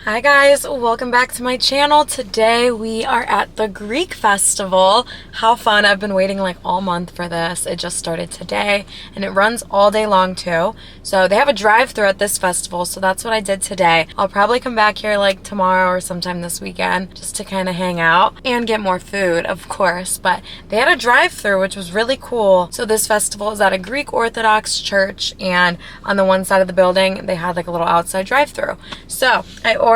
Hi guys, welcome back to my channel. Today we are at the Greek festival. How fun. I've been waiting like all month for this. It just started today and it runs all day long too. So they have a drive-thru at this festival, so that's what I did today. I'll probably come back here like tomorrow or sometime this weekend just to kind of hang out and get more food, of course. But they had a drive-thru, which was really cool. So this festival is at a Greek Orthodox church, and on the one side of the building they had like a little outside drive-thru. So I ordered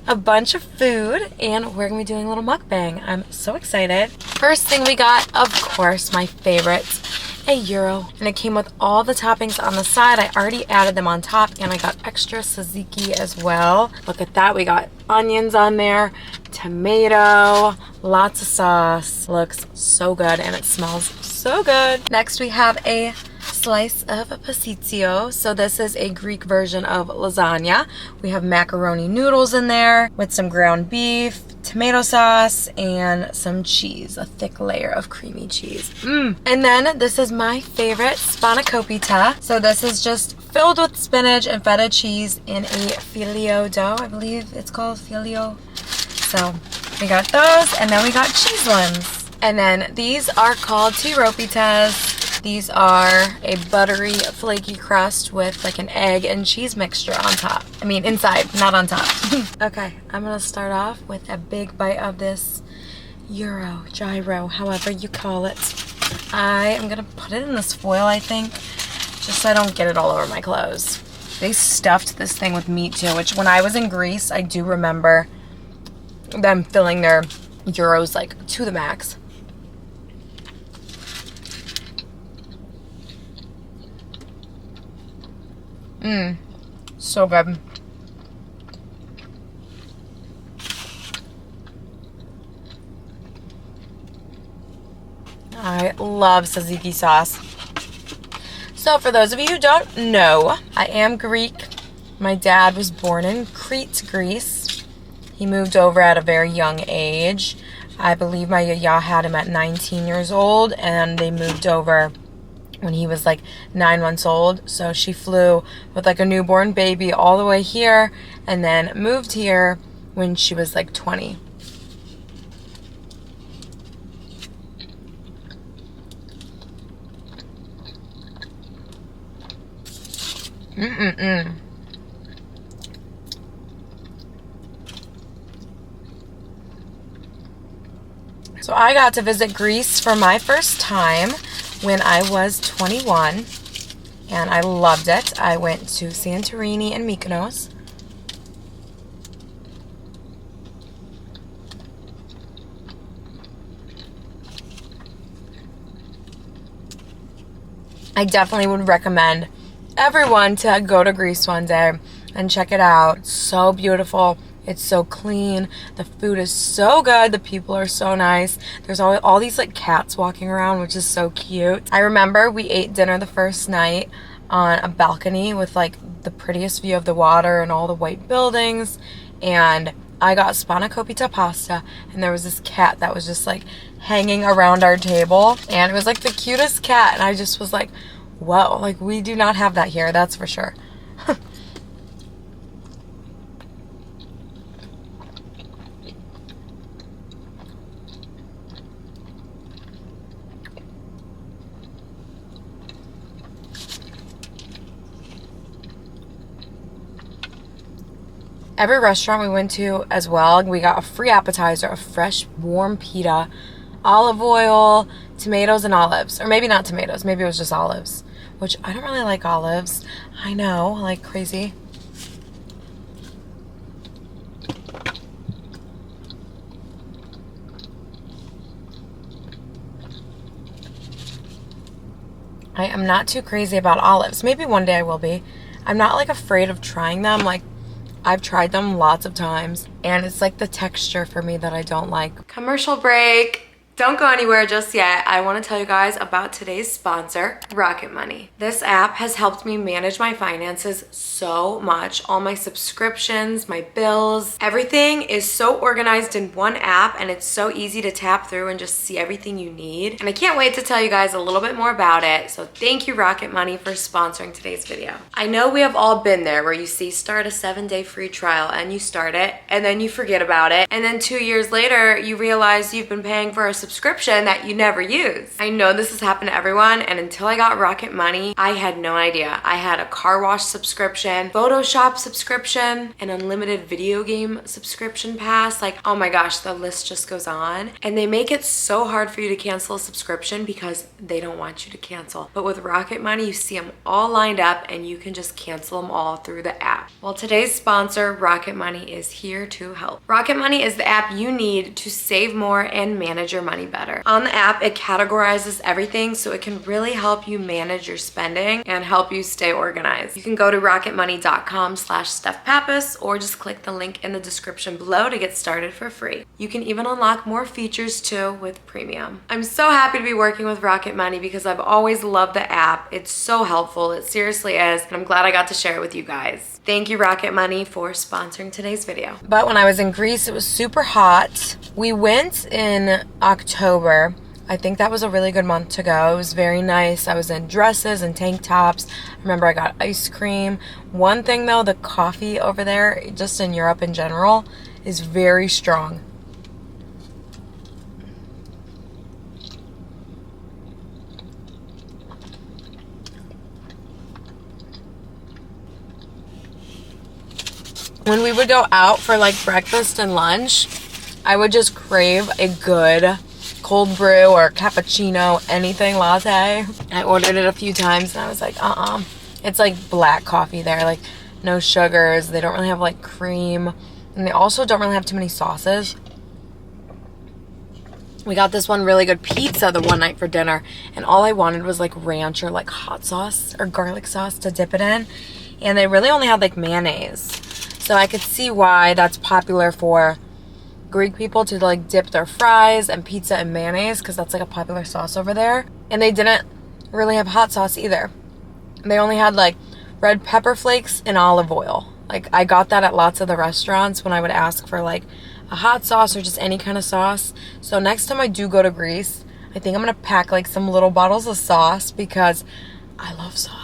a bunch of food and we're gonna be doing a little mukbang. I'm so excited. First thing we got, of course, my favorite, a gyro, and it came with all the toppings on the side. I already added them on top and I got extra tzatziki as well. Look at that. We got onions on there, tomato, lots of sauce. Looks so good and it smells so good. Next we have a slice of pastitsio. So this is a Greek version of lasagna. We have macaroni noodles in there with some ground beef, tomato sauce, and some cheese, a thick layer of creamy cheese. And then this is my favorite, spanakopita. So this is just filled with spinach and feta cheese in a filio dough. I believe it's called filio. So we got those, and then we got cheese ones. And then these are called tiropitas. These are a buttery, flaky crust with like an egg and cheese mixture on top. I mean inside, not on top. Okay, I'm gonna start off with a big bite of this gyro, however you call it. I am gonna put it in this foil, I think, just so I don't get it all over my clothes. They stuffed this thing with meat too, which when I was in Greece, I do remember them filling their gyros like to the max. So good. I love tzatziki sauce. So for those of you who don't know, I am Greek. My dad was born in Crete, Greece. He moved over at a very young age. I believe my yaya had him at 19 years old, and they moved over when he was like 9 months old. So she flew with like a newborn baby all the way here and then moved here when she was like 20. So I got to visit Greece for my first time when I was 21, and I loved it. I went to Santorini and Mykonos. I definitely would recommend everyone to go to Greece one day and check it out. It's so beautiful. It's so clean. The food is so good. The people are so nice. There's all these like cats walking around, which is so cute. I remember we ate dinner the first night on a balcony with like the prettiest view of the water and all the white buildings. And I got spanakopita pasta, and there was this cat that was just like hanging around our table. And it was like the cutest cat. And I just was like, whoa, like we do not have that here, that's for sure. Every restaurant we went to as well, we got a free appetizer of fresh, warm pita, olive oil, tomatoes, and olives. Or maybe not tomatoes, maybe it was just olives, which I don't really like olives. I know, like crazy. I am not too crazy about olives. Maybe one day I will be. I'm not like afraid of trying them. Like, I've tried them lots of times, and it's like the texture for me that I don't like. Commercial break. Don't go anywhere just yet. I want to tell you guys about today's sponsor, Rocket Money. This app has helped me manage my finances so much. All my subscriptions, my bills, everything is so organized in one app, and it's so easy to tap through and just see everything you need. And I can't wait to tell you guys a little bit more about it. So thank you, Rocket Money, for sponsoring today's video. I know we have all been there where you see start a 7-day free trial and you start it and then you forget about it. And then 2 years later, you realize you've been paying for a subscription that you never use. I know this has happened to everyone, and until I got Rocket Money, I had no idea. I had a car wash subscription, Photoshop subscription, an unlimited video game subscription pass. Like, oh my gosh, the list just goes on. And they make it so hard for you to cancel a subscription because they don't want you to cancel. But with Rocket Money, you see them all lined up and you can just cancel them all through the app. Well, today's sponsor, Rocket Money, is here to help. Rocket Money is the app you need to save more and manage your money better. On the app, it categorizes everything so it can really help you manage your spending and help you stay organized. You can go to rocketmoney.com/stephpappas or just click the link in the description below to get started for free. You can even unlock more features too with premium. I'm so happy to be working with Rocket Money because I've always loved the app. It's so helpful. It seriously is, and I'm glad I got to share it with you guys. Thank you, Rocket Money, for sponsoring today's video. But when I was in Greece, it was super hot. We went in October. I think that was a really good month to go. It was very nice. I was in dresses and tank tops. I remember I got ice cream. One thing though, the coffee over there, just in Europe in general, is very strong. When we would go out for like breakfast and lunch, I would just crave a good cold brew or cappuccino, anything latte. I ordered it a few times and I was like, It's like black coffee there, like no sugars. They don't really have like cream. And they also don't really have too many sauces. We got this one really good pizza the one night for dinner, and all I wanted was like ranch or like hot sauce or garlic sauce to dip it in. And they really only had like mayonnaise. So I could see why that's popular for Greek people to like dip their fries and pizza in mayonnaise, because that's like a popular sauce over there. And they didn't really have hot sauce either. They only had like red pepper flakes and olive oil. Like I got that at lots of the restaurants when I would ask for like a hot sauce or just any kind of sauce. So next time I do go to Greece, I think I'm gonna pack like some little bottles of sauce because I love sauce.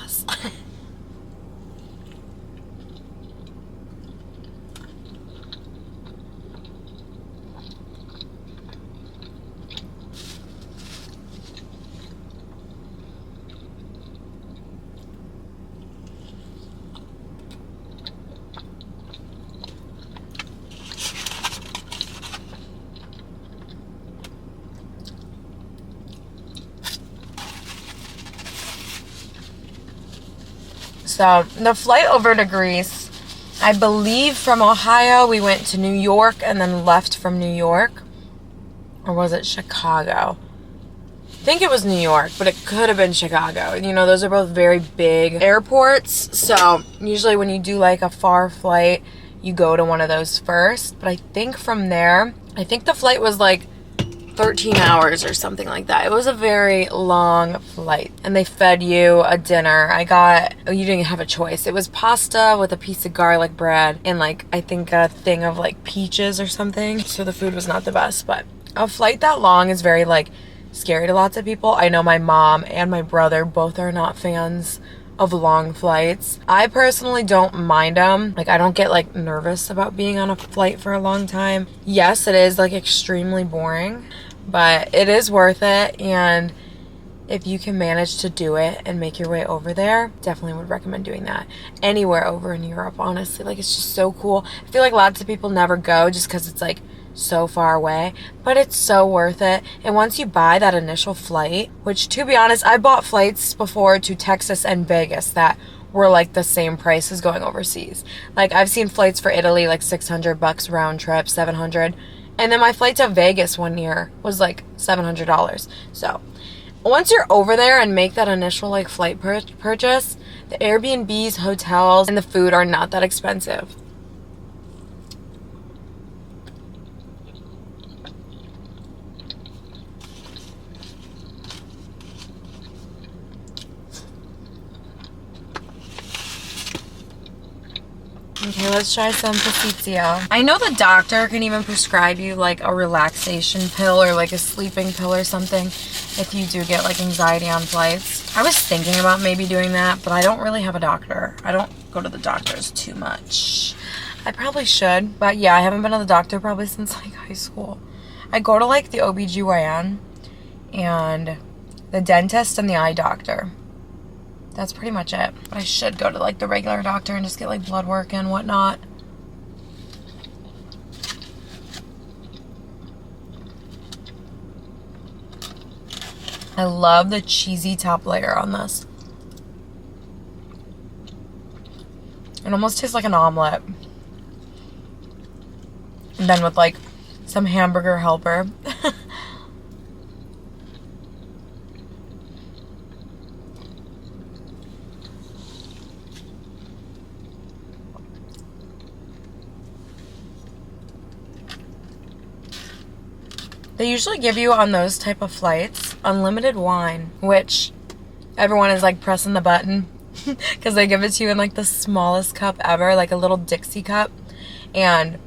So the flight over to Greece, I believe from Ohio, we went to New York and then left from New York. Or was it Chicago? I think it was New York, but it could have been Chicago. You know, those are both very big airports. So usually when you do like a far flight, you go to one of those first. But I think from there, I think the flight was like 13 hours or something like that. It was a very long flight, and they fed you a dinner. You didn't have a choice. It was pasta with a piece of garlic bread and like, I think a thing of like peaches or something. So the food was not the best, but a flight that long is very like scary to lots of people. I know my mom and my brother both are not fans of long flights. I personally don't mind them. Like I don't get like nervous about being on a flight for a long time. Yes, it is like extremely boring, but it is worth it, and if you can manage to do it and make your way over there, definitely would recommend doing that. Anywhere over in Europe, honestly, like it's just so cool. I feel like lots of people never go just because it's like so far away, but it's so worth it. And once you buy that initial flight, which to be honest, I bought flights before to Texas and Vegas that were like the same price as going overseas. Like I've seen flights for Italy like $600 round trip, $700. And then my flight to Vegas one year was like $700. So once you're over there and make that initial like flight purchase, the Airbnbs, hotels, and the food are not that expensive. Okay, let's try some Pastitsio. I know the doctor can even prescribe you like a relaxation pill or like a sleeping pill or something if you do get like anxiety on flights. I was thinking about maybe doing that, but I don't really have a doctor. I don't go to the doctors too much. I probably should, but yeah, I haven't been to the doctor probably since like high school. I go to like the OBGYN and the dentist and the eye doctor. That's pretty much it. I should go to like the regular doctor and just get like blood work and whatnot. I love the cheesy top layer on this. It almost tastes like an omelet. And then with like some hamburger helper. They usually give you on those type of flights unlimited wine, which everyone is like pressing the button because they give it to you in like the smallest cup ever, like a little Dixie cup. And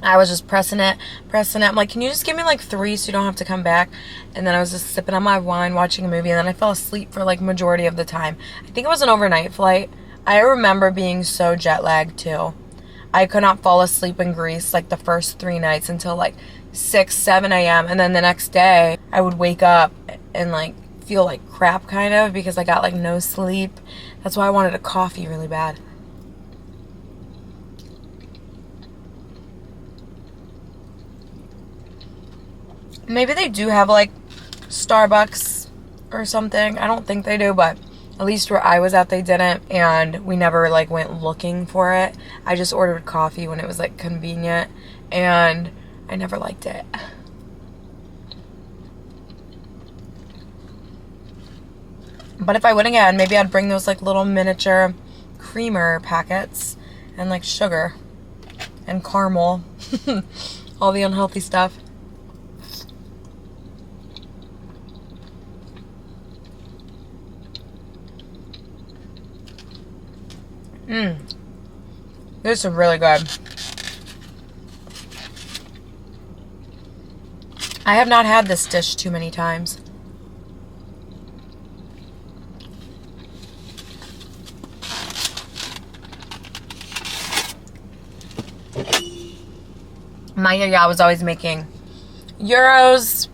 I was just pressing it. I'm like, can you just give me like 3 so you don't have to come back? And then I was just sipping on my wine, watching a movie, and then I fell asleep for like majority of the time. I think it was an overnight flight. I remember being so jet lagged too. I could not fall asleep in Greece like the first 3 nights until like 6, 7 a.m. And then the next day I would wake up and like feel like crap kind of because I got like no sleep. That's why I wanted a coffee really bad. Maybe they do have like Starbucks or something. I don't think they do, but at least where I was at they didn't, and we never like went looking for it. I just ordered coffee when it was like convenient, and I never liked it. But if I went again, maybe I'd bring those like little miniature creamer packets and like sugar and caramel. All the unhealthy stuff. This is really good. I have not had this dish too many times. My yaya was always making gyros.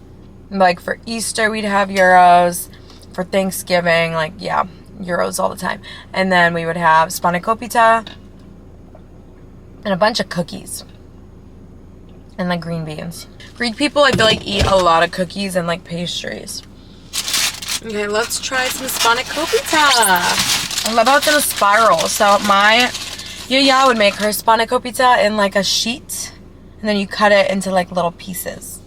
Like for Easter we'd have gyros. For Thanksgiving, like yeah, gyros all the time. And then we would have spanakopita and a bunch of cookies and like green beans. Greek people, I feel like, eat a lot of cookies and like pastries. Okay, let's try some spanakopita. I love how it's in a spiral. So my yaya would make her spanakopita in like a sheet, and then you cut it into like little pieces.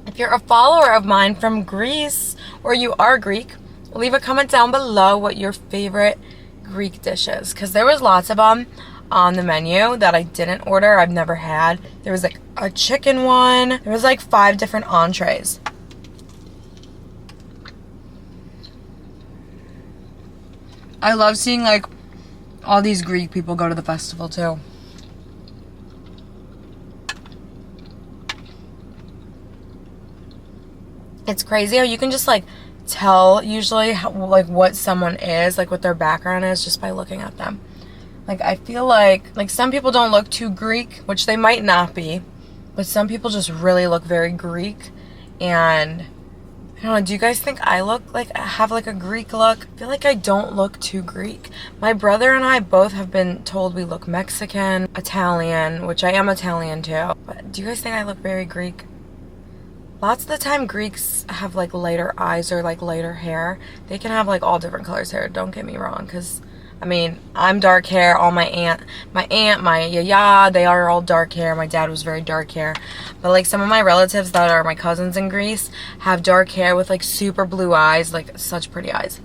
If you're a follower of mine from Greece, or you are Greek, leave a comment down below what your favorite Greek dish is, because there was lots of them on the menu that I didn't order. I've never had. There was like a chicken one. There was like 5 different entrees. I love seeing like all these Greek people go to the festival too. It's crazy how you can just like tell usually how, like what someone is, like what their background is, just by looking at them. Like I feel like some people don't look too Greek, which they might not be, but some people just really look very Greek. And I don't know, do you guys think I look like I have like a Greek look? I feel like I don't look too Greek. My brother and I both have been told we look Mexican, Italian, which I am Italian too. But do you guys think I look very Greek? Lots of the time Greeks have like lighter eyes or like lighter hair. They can have like all different colors hair, don't get me wrong, because I mean, I'm dark hair. All my aunt, my yaya, they are all dark hair. My dad was very dark hair. But like some of my relatives that are my cousins in Greece have dark hair with like super blue eyes, like such pretty eyes.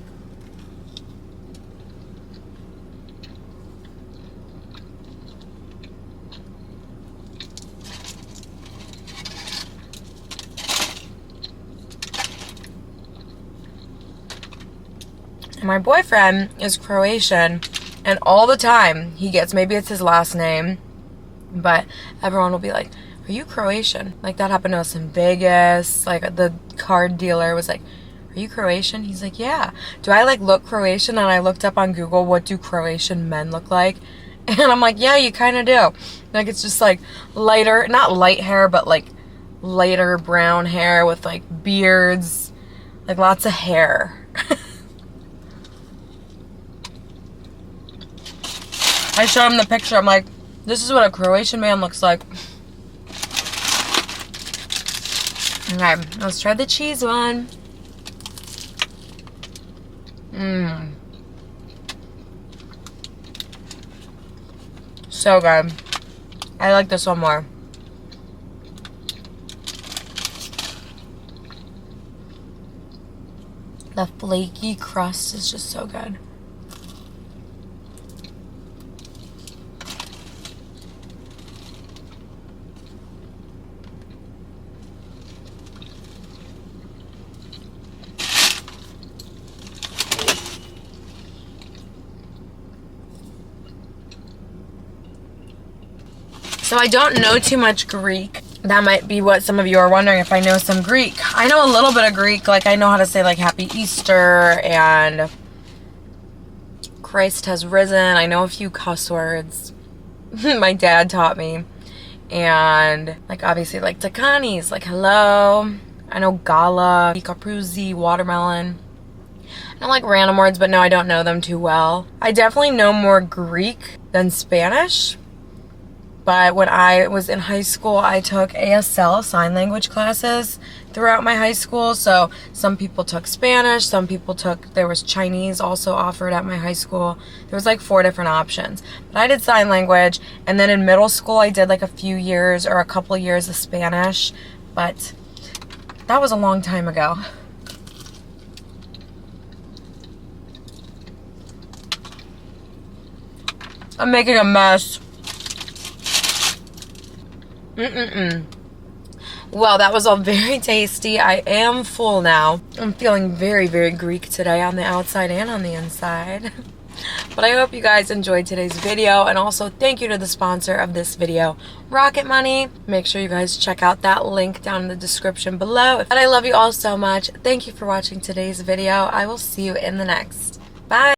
My boyfriend is Croatian, and all the time he gets, maybe it's his last name, but everyone will be like, are you Croatian? Like that happened to us in Vegas. Like the card dealer was like, are you Croatian? He's like, yeah. Do I like look Croatian? And I looked up on Google, what do Croatian men look like? And I'm like, yeah, you kind of do. Like it's just like lighter, not light hair, but like lighter brown hair with like beards, like lots of hair. I showed him the picture. I'm like, this is what a Croatian man looks like. Okay, let's try the cheese one. So good. I like this one more. The flaky crust is just so good. So I don't know too much Greek. That might be what some of you are wondering, if I know some Greek. I know a little bit of Greek. Like I know how to say like Happy Easter and Christ has risen. I know a few cuss words. My dad taught me. And like obviously like Takanis, like hello. I know Gala, Kapruzi, watermelon. I don't like random words, but no, I don't know them too well. I definitely know more Greek than Spanish. But when I was in high school, I took ASL, sign language classes throughout my high school. So some people took Spanish, some people took, there was Chinese also offered at my high school. There was like 4 different options. But I did sign language, and then in middle school, I did like a few years or a couple years of Spanish. But that was a long time ago. I'm making a mess. Well, that was all very tasty. I am full now. I'm feeling very, very Greek today on the outside and on the inside. But I hope you guys enjoyed today's video, and also thank you to the sponsor of this video, Rocket Money. Make sure you guys check out that link down in the description below. And I love you all so much. Thank you for watching today's video. I will see you in the next. Bye.